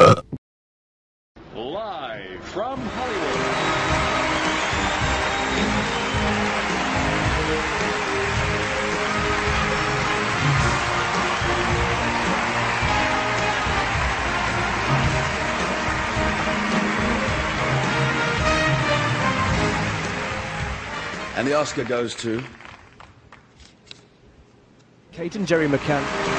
Live from Hollywood. And the Oscar goes to Kate and Jerry McCann.